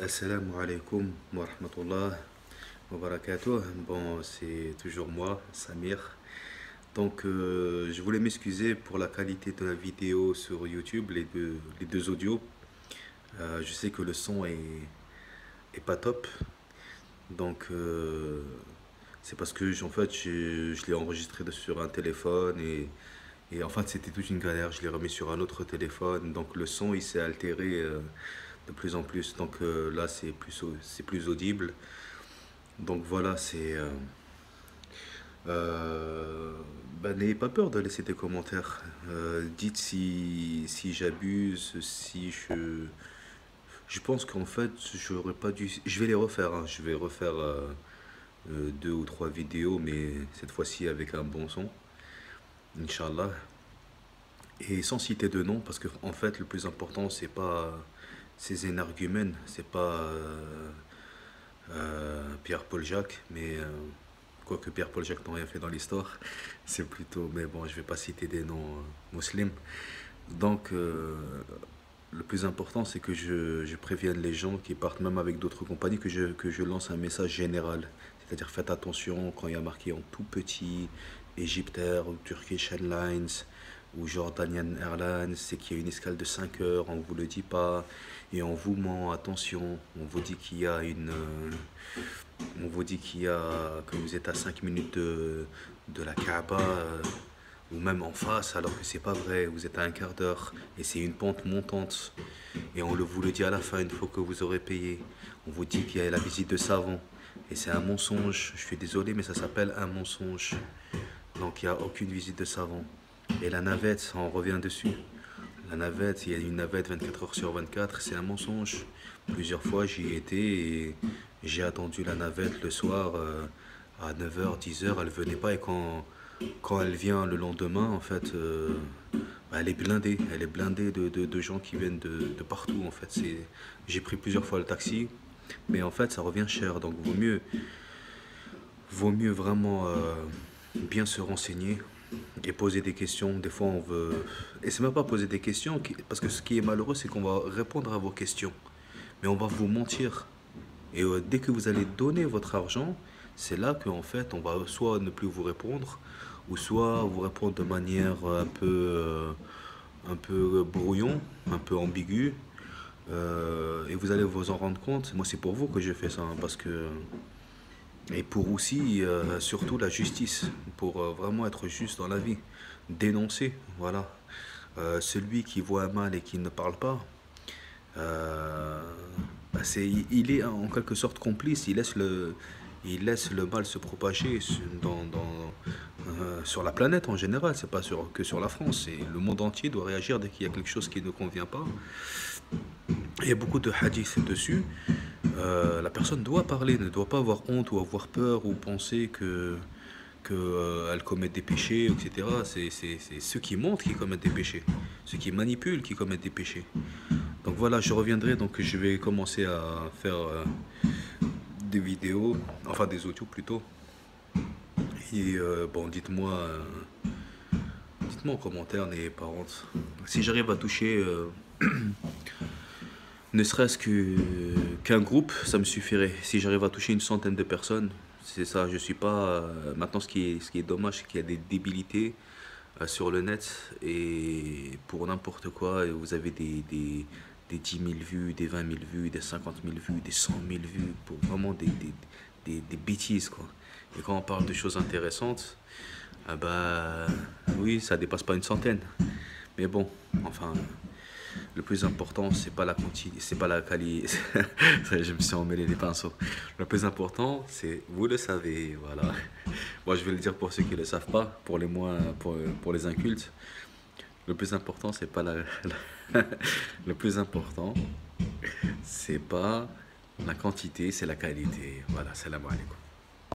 Assalamu alaikum wa rahmatullah wa barakatuh. Bon, c'est toujours moi, Samir. Donc, je voulais m'excuser pour la qualité de la vidéo sur YouTube, les deux audios. Je sais que le son est pas top. Donc, c'est parce que, en fait, je l'ai enregistré sur un téléphone et en fait, c'était toute une galère. Je l'ai remis sur un autre téléphone. Donc, le son, il s'est altéré de plus en plus. Donc, là, c'est plus audible. Donc, voilà, n'ayez pas peur de laisser des commentaires. Dites si j'abuse, si je pense qu'en fait, j'aurais pas dû. Je vais les refaire, hein. Je vais refaire deux ou trois vidéos, mais cette fois-ci avec un bon son, Inch'Allah. Et sans citer de nom, parce que en fait, le plus important, c'est pas ces énergumènes, c'est pas Pierre-Paul Jacques, mais quoique Pierre-Paul Jacques n'a rien fait dans l'histoire, c'est plutôt. Mais bon, je vais pas citer des noms musulmans. Donc, le plus important, c'est que je prévienne les gens qui partent même avec d'autres compagnies, que je lance un message général. C'est-à-dire, faites attention quand il y a marqué en tout petit Egyptair ou Turkish Airlines ou Jordanian Airlines, c'est qu'il y a une escale de 5 heures, on ne vous le dit pas, et on vous ment, attention, on vous dit qu'il y a on vous dit que vous êtes à 5 minutes de la Kaaba, ou même en face, alors que c'est pas vrai, vous êtes à un quart d'heure, et c'est une pente montante, et vous le dit à la fin, une fois que vous aurez payé, on vous dit qu'il y a la visite de savon, et c'est un mensonge, je suis désolé, mais ça s'appelle un mensonge, donc il n'y a aucune visite de savon. Et la navette, on revient dessus. La navette, il y a une navette 24 heures sur 24, c'est un mensonge. Plusieurs fois, j'y ai été et j'ai attendu la navette le soir à 9 h 10 h, elle venait pas. Et quand elle vient le lendemain, en fait, elle est blindée. Elle est blindée de gens qui viennent de partout, en fait. J'ai pris plusieurs fois le taxi, mais en fait, ça revient cher. Donc, vaut mieux vraiment bien se renseigner et poser des questions. Des fois, on veut. Et c'est même pas poser des questions, parce que ce qui est malheureux, c'est qu'on va répondre à vos questions, mais on va vous mentir. Et dès que vous allez donner votre argent, c'est là qu'en fait, on va soit ne plus vous répondre, ou soit vous répondre de manière un peu brouillon, un peu ambiguë. Et vous allez vous en rendre compte. Moi, c'est pour vous que je fais ça, hein, parce que. Et pour aussi, surtout la justice, pour vraiment être juste dans la vie, dénoncer, voilà. Celui qui voit un mal et qui ne parle pas, euh, il est en quelque sorte complice, il laisse le mal se propager sur la planète en général, c'est pas que sur la France, et le monde entier doit réagir dès qu'il y a quelque chose qui ne convient pas. Il y a beaucoup de hadiths dessus. La personne doit parler, ne doit pas avoir honte ou avoir peur ou penser elle commet des péchés, etc. C'est ceux qui montrent qui commettent des péchés, ceux qui manipulent qui commettent des péchés. Donc voilà, je reviendrai, donc je vais commencer à faire des vidéos, enfin des audios plutôt. Et bon, dites-moi en commentaire, n'ayez pas honte. Si j'arrive à toucher ne serait-ce qu'un groupe, ça me suffirait. Si j'arrive à toucher une centaine de personnes, c'est ça. Je suis pas. Maintenant, ce qui est dommage, c'est qu'il y a des débilités sur le net et pour n'importe quoi, vous avez des 10 000 vues, des 20 000 vues, des 50 000 vues, des 100 000 vues, pour vraiment des bêtises, quoi. Et quand on parle de choses intéressantes, bah oui, ça dépasse pas une centaine. Mais bon, enfin. Le plus important, c'est pas la quantité, c'est pas la qualité. Je me suis emmêlé les pinceaux. Le plus important, c'est, vous le savez, voilà. Moi, je vais le dire pour ceux qui le savent pas, pour les moins, pour les incultes. Le plus important, c'est pas le plus important, c'est pas la quantité, c'est la qualité. Voilà, salam alaikum.